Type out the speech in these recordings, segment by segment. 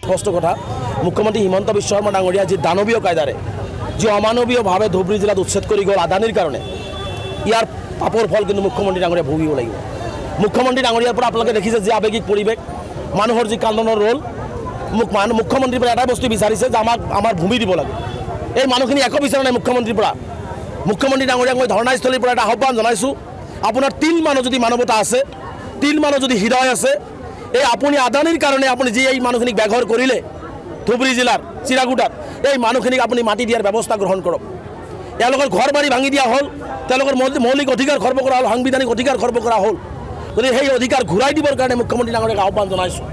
স্পষ্ট কথা মুখ্যমন্ত্ৰী হিমন্ত বিশ্ব শৰ্মা ডাঙৰীয়া যি দানৱীয় কায়দাৰে যি অমানৱীয়ভাৱে ধুবুৰী জিলাত উচ্ছেদ কৰি গ'ল আদানীৰ কাৰণে ইয়াৰ পাপৰ ফল কিন্তু মুখ্যমন্ত্ৰী ডাঙৰীয়া ভুগিব লাগিব। মুখ্যমন্ত্ৰী ডাঙৰীয়াৰ পৰা আপোনালোকে দেখিছে যি আৱেগিক পৰিৱেশ মানুহৰ যি কান্দনৰ ৰোল মুখ্যমন্ত্ৰীৰ পৰা এটাই বস্তু বিচাৰিছে যে আমাৰ ভূমি দিব লাগে। এই মানুহখিনি একো বিচৰা নাই মুখ্যমন্ত্ৰীৰ পৰা। মুখ্যমন্ত্ৰী ডাঙৰীয়াক মই ধৰ্ণাস্থলীৰ পৰা এটা আহ্বান জনাইছোঁ, আপোনাৰ তিল মানুহ যদি মানৱতা আছে, তিল মানুহ যদি হৃদয় আছে, এই আপুনি আদানীৰ কাৰণে আপুনি যি এই মানুহখিনিক বেঘৰ কৰিলে ধুবুৰী জিলাৰ চিৰাগুটাত, এই মানুহখিনিক আপুনি মাটি দিয়াৰ ব্যৱস্থা গ্ৰহণ কৰক। তেওঁলোকৰ ঘৰ বাৰী ভাঙি দিয়া হ'ল, তেওঁলোকৰ মৌলিক অধিকাৰ খৰ্ব কৰা হ'ল, সাংবিধানিক অধিকাৰ খৰ্ব কৰা হ'ল। গতিকে সেই অধিকাৰ ঘূৰাই দিবৰ কাৰণে মুখ্যমন্ত্ৰী ডাঙৰীয়াক আহ্বান জনাইছোঁ।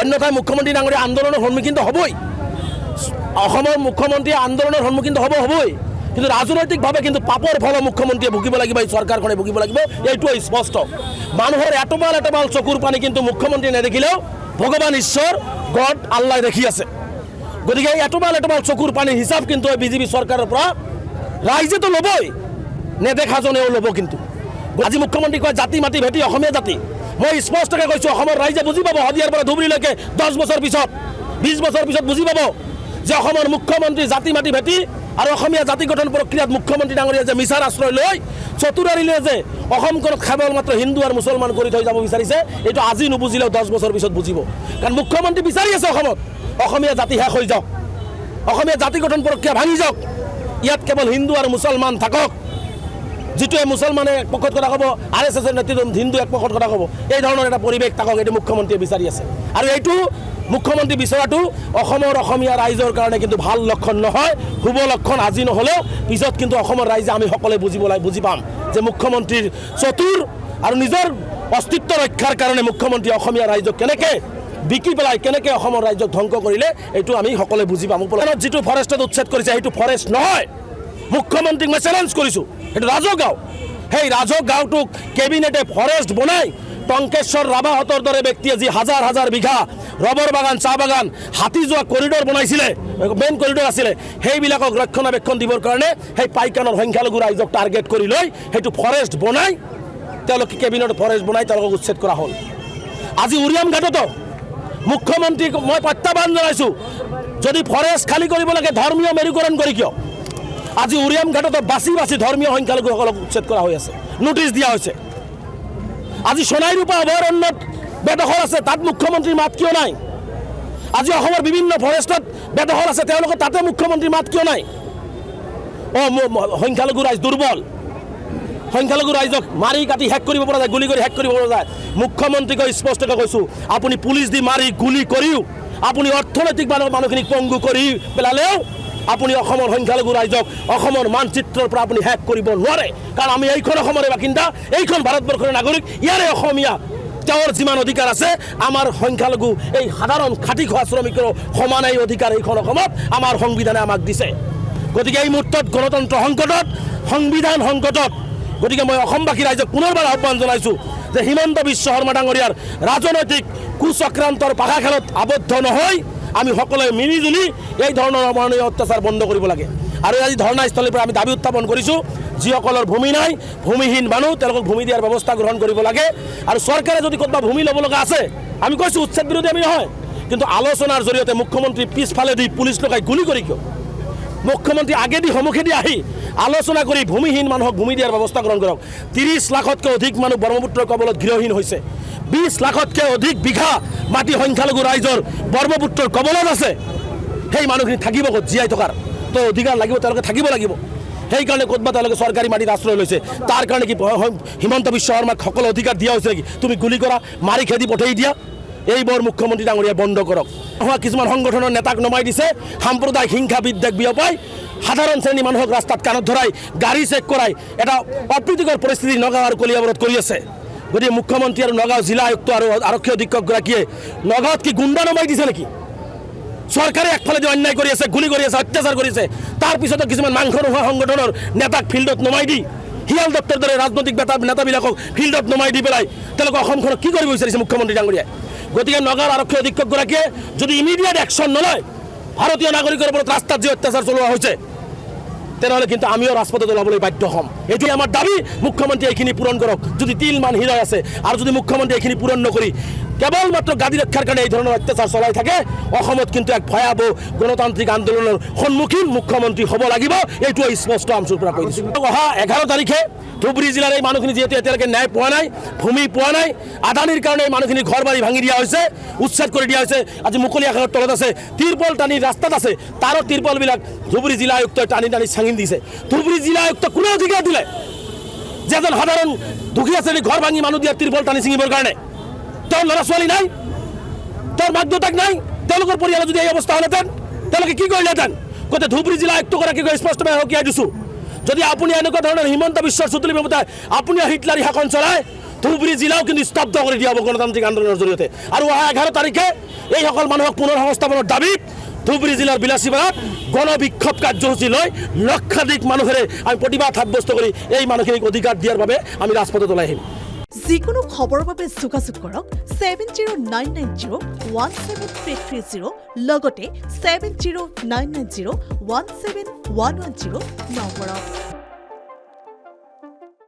অন্যথাই মুখ্যমন্ত্ৰী ডাঙৰীয়া আন্দোলনৰ সন্মুখীন হ'বই, অসমৰ মুখ্যমন্ত্ৰীয়ে আন্দোলনৰ সন্মুখীন হ'বই, কিন্তু ৰাজনৈতিকভাৱে কিন্তু পাপৰ ফল মুখ্যমন্ত্ৰীয়ে ভুগিব লাগিব, এই চৰকাৰখনে ভুগিব লাগিব, এইটো স্পষ্ট। মানুহৰ এটোপাল এটোপাল চকুৰ পানী কিন্তু মুখ্যমন্ত্ৰী নেদেখিলেও ভগৱান ঈশ্বৰ গড আল্লাই দেখি আছে। গতিকে এই এটোপাল এটোপাল চকুৰ পানীৰ হিচাপ কিন্তু এই বিজেপি চৰকাৰৰ পৰা ৰাইজেতো ল'বই, নেদেখাজনেও ল'ব। কিন্তু আজি মুখ্যমন্ত্ৰী কয় জাতি মাটি ভেটি অসমীয়া জাতি, মই স্পষ্টকৈ কৈছোঁ অসমৰ ৰাইজে বুজি পাব শদিয়াৰ পৰা ধুবুৰীলৈকে 10 বছৰ পিছত 20 বছৰ পিছত বুজি পাব যে অসমৰ মুখ্যমন্ত্ৰী জাতি মাটি ভেটি আৰু অসমীয়া জাতি গঠন প্ৰক্ৰিয়াত মুখ্যমন্ত্ৰী ডাঙৰীয়া যে মিছাৰ আশ্ৰয় লৈ চতুৰাৰিলে যে অসমখনক কেৱল মাত্ৰ হিন্দু আৰু মুছলমান কৰি থৈ যাব বিচাৰিছে, এইটো আজি নুবুজিলেও 10 বছৰ পিছত বুজিব। কাৰণ মুখ্যমন্ত্ৰী বিচাৰি আছে অসমত অসমীয়া জাতি শেষ হৈ যাওক, অসমীয়া জাতি গঠন প্ৰক্ৰিয়া ভাঙি যাওক, ইয়াত কেৱল হিন্দু আৰু মুছলমান থাকক। যিটোৱে মুছলমানে এক পক্ষত কথা ক'ব, RSSৰ নেতৃত্বত হিন্দু এক পক্ষত কথা ক'ব, এই ধৰণৰ এটা পৰিৱেশ থাকক, এইটো মুখ্যমন্ত্ৰীয়ে বিচাৰি আছে। আৰু এইটো মুখ্যমন্ত্ৰী বিচৰাটো অসমৰ অসমীয়া ৰাইজৰ কাৰণে কিন্তু ভাল লক্ষণ নহয়, শুভ লক্ষণ। আজি নহ'লেও পিছত কিন্তু অসমৰ ৰাইজে আমি সকলোৱে বুজি পাম যে মুখ্যমন্ত্ৰীৰ চতুৰ আৰু নিজৰ অস্তিত্ব ৰক্ষাৰ কাৰণে মুখ্যমন্ত্ৰী অসমীয়া ৰাইজক কেনেকৈ বিকি পেলাই কেনেকৈ অসমৰ ৰাইজক ধ্বংস কৰিলে এইটো আমি সকলোৱে বুজি পাম। যিটো ফৰেষ্টত উচ্ছেদ কৰিছে সেইটো ফৰেষ্ট নহয়, মুখ্যমন্ত্ৰীক মই চেলেঞ্জ কৰিছোঁ, সেইটো ৰাজহ গাঁও। সেই ৰাজহ গাঁওটোক কেবিনেটে ফৰেষ্ট বনাই টংকেশ্বৰ ৰাভাহঁতৰ দৰে ব্যক্তিয়ে যি হাজাৰ হাজাৰ বিঘা ৰবৰ বাগান, চাহ বাগান, হাতী যোৱা কৰিডৰ বনাইছিলে, মেইন কৰিডৰ আছিলে, সেইবিলাকক ৰক্ষণাবেক্ষণ দিবৰ কাৰণে সেই পাইকানৰ সংখ্যালঘু ৰাইজক টাৰ্গেট কৰি লৈ সেইটো ফৰেষ্ট বনাই তেওঁলোকে কেবিনেট ফৰেষ্ট বনাই তেওঁলোকক উচ্ছেদ কৰা হ'ল। আজি উৰিয়াম ঘাটতো মুখ্যমন্ত্ৰীক মই প্ৰত্যাহ্বান জনাইছোঁ, যদি ফৰেষ্ট খালী কৰিব লাগে ধৰ্মীয় মেৰুকৰণ কৰি কিয় আজি উৰিয়াম ঘাটতো বাছি বাছি ধৰ্মীয় সংখ্যালঘুসকলক উচ্ছেদ কৰা হৈ আছে, নোটিছ দিয়া হৈছে। আজি সোণাইৰূপা অভয়াৰণ্যত বেদখল আছে, তাত মুখ্যমন্ত্ৰীৰ মাত কিয় নাই? আজি অসমৰ বিভিন্ন ফৰেষ্টত বেদখল আছে, তেওঁলোকৰ তাতে মুখ্যমন্ত্ৰীৰ মাত কিয় নাই? সংখ্যালঘু ৰাইজ দুৰ্বল, সংখ্যালঘু ৰাইজক মাৰি কাটি শেষ কৰিব পৰা যায়, গুলি কৰি শেষ কৰিব পৰা যায়। মুখ্যমন্ত্ৰীক স্পষ্টকৈ কৈছোঁ, আপুনি পুলিচ দি মাৰি গুলি কৰিও আপুনি অৰ্থনৈতিক মানুহখিনিক পংগু কৰি পেলালেও আপুনি অসমৰ সংখ্যালঘু ৰাইজক অসমৰ মানচিত্ৰৰ পৰা আপুনি শেষ কৰিব নোৱাৰে। কাৰণ আমি এইখন অসমৰে বাসিন্দা, এইখন ভাৰতবৰ্ষৰ নাগৰিক, ইয়াৰে অসমীয়া, তেওঁৰ যিমান অধিকাৰ আছে আমাৰ সংখ্যালঘু এই সাধাৰণ খাটি খোৱা শ্ৰমিকৰ সমান এই অধিকাৰ এইখন অসমত আমাৰ সংবিধানে আমাক দিছে। গতিকে এই মুহূৰ্তত গণতন্ত্ৰ সংকটত, সংবিধান সংকটত, গতিকে মই অসমবাসী ৰাইজক পুনৰবাৰ আহ্বান জনাইছোঁ যে হিমন্ত বিশ্ব শৰ্মা ডাঙৰীয়াৰ ৰাজনৈতিক কুচক্ৰান্তৰ পাখা খেলত আবদ্ধ নহয় আমি সকলোৱে মিলিজুলি এই ধৰণৰ অমানৱীয় অত্যাচাৰ বন্ধ কৰিব লাগে। আৰু আজি ধৰ্ণাস্থলীৰ পৰা আমি দাবী উত্থাপন কৰিছোঁ, যিসকলৰ ভূমি নাই, ভূমিহীন মানুহ, তেওঁলোকক ভূমি দিয়াৰ ব্যৱস্থা গ্ৰহণ কৰিব লাগে। আৰু চৰকাৰে যদি ক'ৰবাত ভূমি ল'ব লগা আছে, আমি কৈছোঁ উচ্ছেদ বিৰোধী আমি নহয়, কিন্তু আলোচনাৰ জৰিয়তে মুখ্যমন্ত্ৰী পিছফালেদি পুলিচ লগাই গুলি কৰি কিয়? মুখ্যমন্ত্ৰী আগেদি সন্মুখেদি আহি আলোচনা কৰি ভূমিহীন মানুহক ভূমি দিয়াৰ ব্যৱস্থা গ্ৰহণ কৰক। 30 লাখতকৈ অধিক মানুহ ব্ৰহ্মপুত্ৰৰ কবলত গৃহহীন হৈছে, 20 লাখতকৈ অধিক বিঘা মাটি সংখ্যালঘু ৰাইজৰ ব্ৰহ্মপুত্ৰৰ কবলত আছে। সেই মানুহখিনি থাকিব ক'ত? জীয়াই থকাৰ তো অধিকাৰ লাগিব, তেওঁলোকে থাকিব লাগিব। সেইকাৰণে ক'তবা তেওঁলোকে চৰকাৰী মাটিত আশ্ৰয় লৈছে। তাৰ কাৰণে কি হিমন্ত বিশ্ব শৰ্মাক সকলো অধিকাৰ দিয়া হৈছে নেকি? তুমি গুলি কৰা, মাৰি খেদি পঠাই দিয়া, এইবোৰ মুখ্যমন্ত্ৰী ডাঙৰীয়া বন্ধ কৰক। কিছুমান সংগঠনৰ নেতাক নমাই দিছে, সাম্প্ৰদায়িক হিংসা বিদ্বেষ বিয়পাই সাধাৰণ শ্ৰেণী মানুহক ৰাস্তাত কাণত ধৰাই গাড়ী চেক কৰাই এটা অপ্ৰীতিকৰ পৰিস্থিতি নগাঁও আৰু কলিয়াবৰত কৰি আছে। গতিকে মুখ্যমন্ত্ৰী আৰু নগাঁও জিলা আয়ুক্ত আৰু আৰক্ষী অধীক্ষকগৰাকীয়ে নগাঁৱত কি গুণ্ডা নমাই দিছে নেকি? চৰকাৰে একফালে যে অন্যায় কৰি আছে, গুলি কৰি আছে, অত্যাচাৰ কৰিছে, তাৰপিছতো কিছুমান মাংস নোহোৱা সংগঠনৰ নেতাক ফিল্ডত নমাই দি, হিয়াল দত্তৰ দৰে ৰাজনৈতিক নেতাবিলাকক ফিল্ডত নমাই দি পেলাই তেওঁলোকে অসমখনক কি কৰিব বিচাৰিছে মুখ্যমন্ত্ৰী ডাঙৰীয়াই? গতিকে নগাঁৱৰ আৰক্ষী অধীক্ষকগৰাকীয়ে যদি ইমিডিয়েট একশ্যন নলয়, ভাৰতীয় নাগৰিকৰ ওপৰত ৰাস্তাত যে অত্যাচাৰ চলোৱা হৈছে, তেনেহ'লে কিন্তু আমিও ৰাজপথত ওলাবলৈ বাধ্য হ'ম। এইটোৱে আমাৰ দাবী, মুখ্যমন্ত্ৰী এইখিনি পূৰণ কৰক। যদি তিলমান হৃদয় আছে আৰু যদি মুখ্যমন্ত্ৰী এইখিনি পূৰণ নকৰি কেৱলমাত্ৰ গাদী ৰক্ষাৰ কাৰণে এই ধৰণৰ অত্যাচাৰ চলাই থাকে অসমত কিন্তু এক ভয়াৱহ গণতান্ত্ৰিক আন্দোলনৰ সন্মুখীন মুখ্যমন্ত্ৰী হ'ব লাগিব এইটো স্পষ্ট আমচুৰ পৰা কৈ দিছোঁ অহা 11 তাৰিখে ধুবুৰী জিলাৰ এই মানুহখিনি যিহেতু এতিয়ালৈকে ন্যায় পোৱা নাই ভূমি পোৱা নাই আদানীৰ কাৰণে এই মানুহখিনি ঘৰ বাৰী ভাঙি দিয়া হৈছে উচ্ছেদ কৰি দিয়া হৈছে আজি মুকলি আকাশৰ তলত আছে তিৰপল টানি ৰাস্তাত আছে তাৰো তিৰপলবিলাক ধুবুৰী জিলা আয়ুক্তই টানি টানি চাঙি দিছে ধুবুৰী জিলা আয়ুক্ত কোনে অধিকাৰ দিলে যে এজন সাধাৰণ দুখীয়া শ্ৰেণীৰ ঘৰ ভাঙি মানুহ দিয়া তিৰপল টানি ছিঙিবৰ কাৰণে তেওঁৰ ল'ৰা ছোৱালী নাই তেওঁৰ মাক দেউতাক নাই তেওঁলোকৰ পৰিয়ালৰ যদি এই অৱস্থা হ'লহেঁতেন তেওঁলোকে কি কৰিলেহেঁতেন গতিকে ধুবুৰী জিলা আয়ুক্তগৰাকীক স্পষ্টভাৱে সকীয়াই দিছোঁ যদি আপুনি এনেকুৱা ধৰণৰ হিমন্ত বিশ্বৰ চুতুলি ব্যৱতাই আপুনি হিটলাৰী শাসন চলাই ধুবুৰী জিলাও কিন্তু স্তব্ধ কৰি দিয়া হ'ব গণতান্ত্ৰিক আন্দোলনৰ জৰিয়তে আৰু অহা 11 তাৰিখে এইসকল মানুহক পুনৰ সংস্থাপনৰ দাবীত ধুবুৰী জিলাৰ বিলাসীপাৰাত গণবিক্ষোভ কাৰ্যসূচী লৈ লক্ষাধিক মানুহেৰে আমি প্ৰতিবাদ সাব্যস্ত কৰি এই মানুহখিনিক অধিকাৰ দিয়াৰ বাবে আমি ৰাজপথত ওলাই আহিম যিকোনো খবৰৰ বাবে যোগাযোগ কৰক 7099017330 লগতে 7099017110 নম্বৰত